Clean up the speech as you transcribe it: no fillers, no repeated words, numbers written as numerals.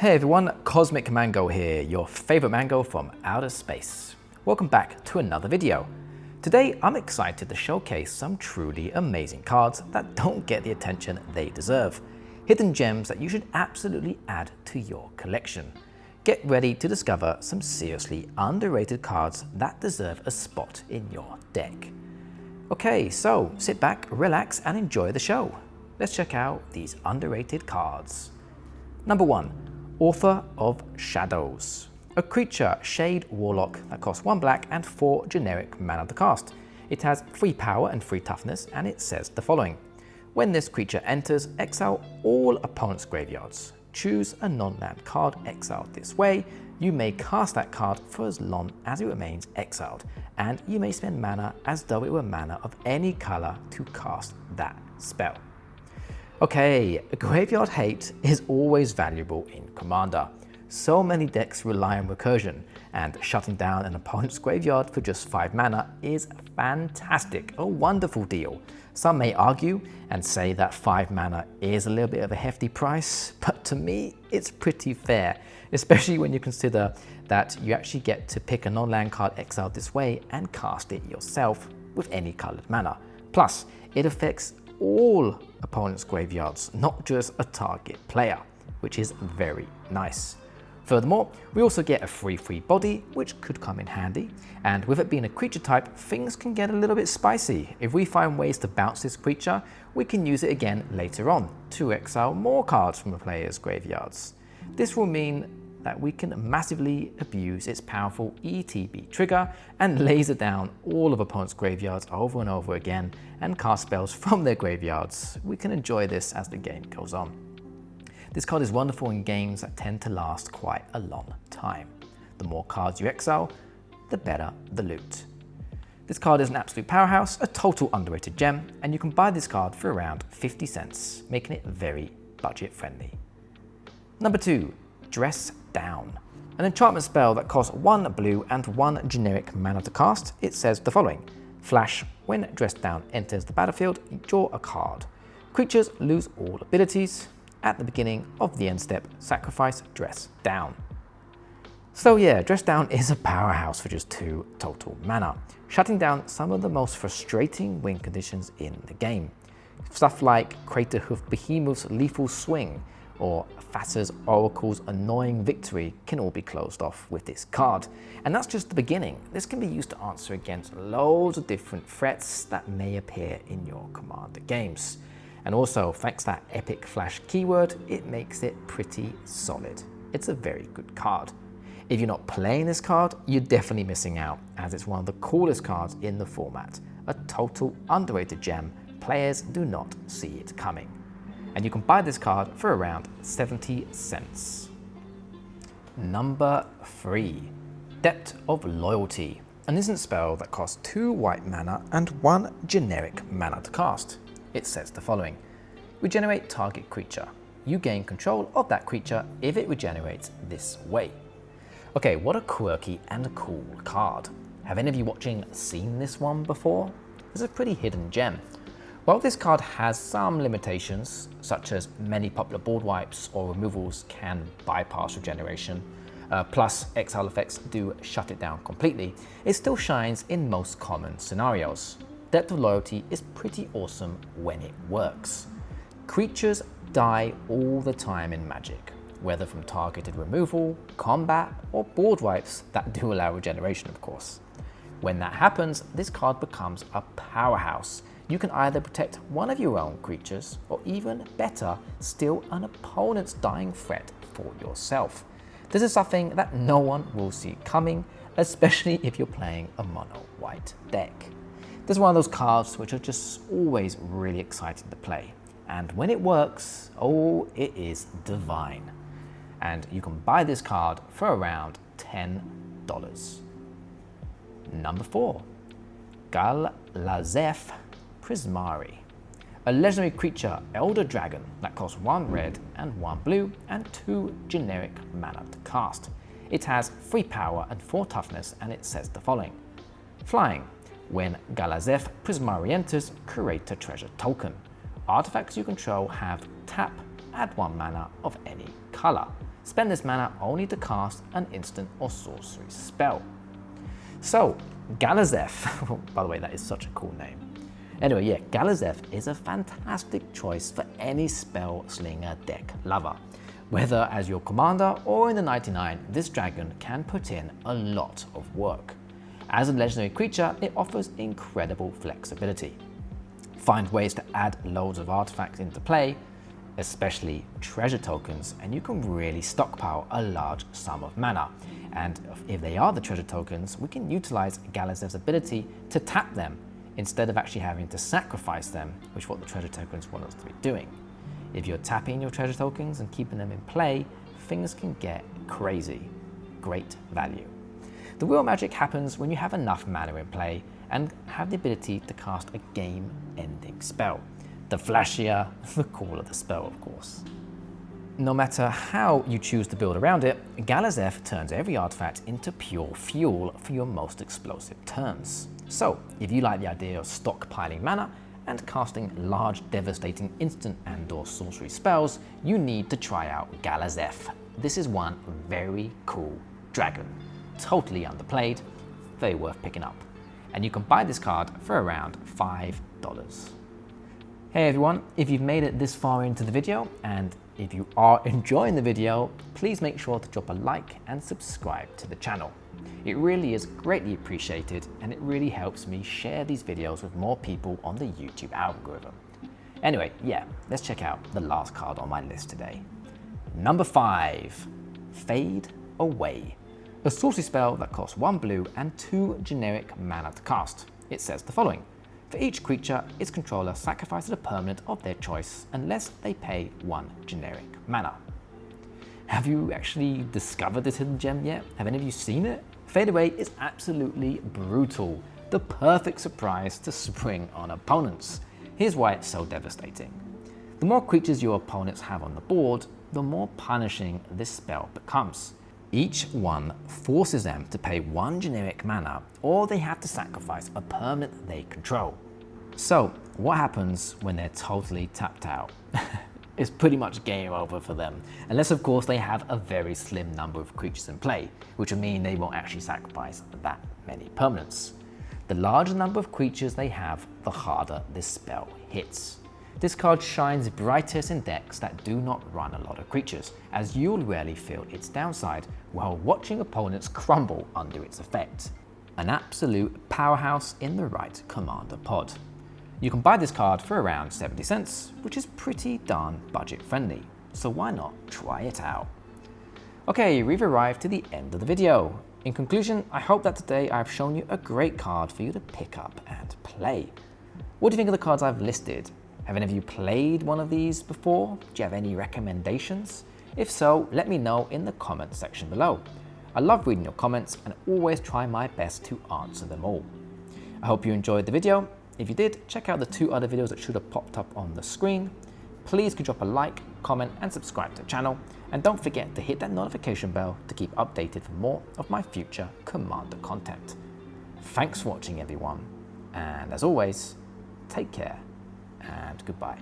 Hey everyone, Cosmic Mango here, your favorite mango from outer space. Welcome back to another video. Today I'm excited to showcase some truly amazing cards that don't get the attention they deserve. Hidden gems that you should absolutely add to your collection. Get ready to discover some seriously underrated cards that deserve a spot in your deck. Okay, so sit back, relax and enjoy the show. Let's check out these underrated cards. Number 1. Author of Shadows. A creature, Shade Warlock, that costs 1 black and 4 generic mana to cast. It has 3 power and 3 toughness, and it says the following. When this creature enters, exile all opponent's graveyards. Choose a non-land card exiled this way. You may cast that card for as long as it remains exiled, and you may spend mana as though it were mana of any color to cast that spell. Okay, graveyard hate is always valuable in Commander. So many decks rely on recursion, and shutting down an opponent's graveyard for just 5 mana is fantastic, a wonderful deal. Some may argue and say that 5 mana is a little bit of a hefty price, but to me it's pretty fair, especially when you consider that you actually get to pick a non-land card exiled this way and cast it yourself with any colored mana. Plus, it affects all opponents' graveyards, not just a target player, which is very nice. Furthermore, we also get a free body, which could come in handy, and with it being a creature type, things can get a little bit spicy. If we find ways to bounce this creature, we can use it again later on to exile more cards from a player's graveyards. This will mean that we can massively abuse its powerful ETB trigger and laser down all of opponents' graveyards over and over again and cast spells from their graveyards. We can enjoy this as the game goes on. This card is wonderful in games that tend to last quite a long time. The more cards you exile, the better the loot. This card is an absolute powerhouse, a total underrated gem, and you can buy this card for around 50 cents, making it very budget friendly. Number 2. Dress Down. An enchantment spell that costs 1 blue and 1 generic mana to cast. It says the following. Flash, when Dress Down enters the battlefield, draw a card. Creatures lose all abilities. At the beginning of the end step, sacrifice Dress Down. So yeah, Dress Down is a powerhouse for just 2 total mana, shutting down some of the most frustrating win conditions in the game. Stuff like Craterhoof Behemoth's Lethal Swing, or Thassa's Oracle's Annoying Victory can all be closed off with this card. And that's just the beginning. This can be used to answer against loads of different threats that may appear in your Commander games. And also, thanks to that epic flash keyword, it makes it pretty solid. It's a very good card. If you're not playing this card, you're definitely missing out, as it's one of the coolest cards in the format. A total underrated gem. Players do not see it coming. And you can buy this card for around 70 cents. Number 3. Debt of Loyalty. An instant spell that costs 2 white mana and 1 generic mana to cast. It says the following. Regenerate target creature. You gain control of that creature if it regenerates this way. Okay, what a quirky and cool card. Have any of you watching seen this one before? It's a pretty hidden gem. While this card has some limitations, such as many popular board wipes or removals can bypass regeneration, plus exile effects do shut it down completely, it still shines in most common scenarios. Depth of Loyalty is pretty awesome when it works. Creatures die all the time in Magic, whether from targeted removal, combat, or board wipes that do allow regeneration, of course. When that happens, this card becomes a powerhouse. You can either protect one of your own creatures, or even better, steal an opponent's dying threat for yourself. This is something that no one will see coming, especially if you're playing a mono-white deck. This is one of those cards which are just always really exciting to play. And when it works, oh, it is divine. And you can buy this card for around $10. Number 4. Galazeth Prismari. A legendary creature, Elder Dragon, that costs 1 red and 1 blue and 2 generic mana to cast. It has 3 power and 4 toughness, and it says the following. Flying. When Galazeth Prismari enters, create a treasure token. Artifacts you control have tap, add 1 mana of any color. Spend this mana only to cast an instant or sorcery spell. So, Galazeth, by the way, that is such a cool name. Anyway, yeah, Galazeth is a fantastic choice for any spell slinger deck lover. Whether as your commander or in the 99, this dragon can put in a lot of work. As a legendary creature, it offers incredible flexibility. Find ways to add loads of artifacts into play, especially treasure tokens, and you can really stockpile a large sum of mana. And if they are the treasure tokens, we can utilize Galazeth's ability to tap them instead of actually having to sacrifice them, which is what the treasure tokens want us to be doing. If you're tapping your treasure tokens and keeping them in play, things can get crazy. Great value. The real magic happens when you have enough mana in play and have the ability to cast a game-ending spell. The flashier, the cooler the spell, of course. No matter how you choose to build around it, Galazeth turns every artifact into pure fuel for your most explosive turns. So, if you like the idea of stockpiling mana and casting large, devastating instant and/or sorcery spells, you need to try out Galazeth. This is one very cool dragon. Totally underplayed, very worth picking up. And you can buy this card for around $5. Hey everyone, if you've made it this far into the video, and if you are enjoying the video, please make sure to drop a like and subscribe to the channel. It really is greatly appreciated, and it really helps me share these videos with more people on the YouTube algorithm. Anyway, yeah, let's check out the last card on my list today. Number 5, Fade Away. A sorcery spell that costs 1 blue and 2 generic mana to cast. It says the following: for each creature, its controller sacrifices a permanent of their choice unless they pay 1 generic mana. Have you actually discovered this hidden gem yet? Have any of you seen it? Fade Away is absolutely brutal, the perfect surprise to spring on opponents. Here's why it's so devastating. The more creatures your opponents have on the board, the more punishing this spell becomes. Each one forces them to pay 1 generic mana, or they have to sacrifice a permanent they control. So, what happens when they're totally tapped out? It's pretty much game over for them, unless of course they have a very slim number of creatures in play, which would mean they won't actually sacrifice that many permanents. The larger number of creatures they have, the harder this spell hits. This card shines brightest in decks that do not run a lot of creatures, as you'll rarely feel its downside while watching opponents crumble under its effect. An absolute powerhouse in the right commander pod. You can buy this card for around 70 cents, which is pretty darn budget friendly, so why not try it out? Okay, we've arrived to the end of the video. In conclusion, I hope that today I've shown you a great card for you to pick up and play. What do you think of the cards I've listed? Have any of you played one of these before? Do you have any recommendations? If so, let me know in the comment section below. I love reading your comments and always try my best to answer them all. I hope you enjoyed the video. If you did, check out the 2 other videos that should have popped up on the screen. Please could drop a like, comment and subscribe to the channel. And don't forget to hit that notification bell to keep updated for more of my future Commander content. Thanks for watching everyone, and as always, take care and goodbye.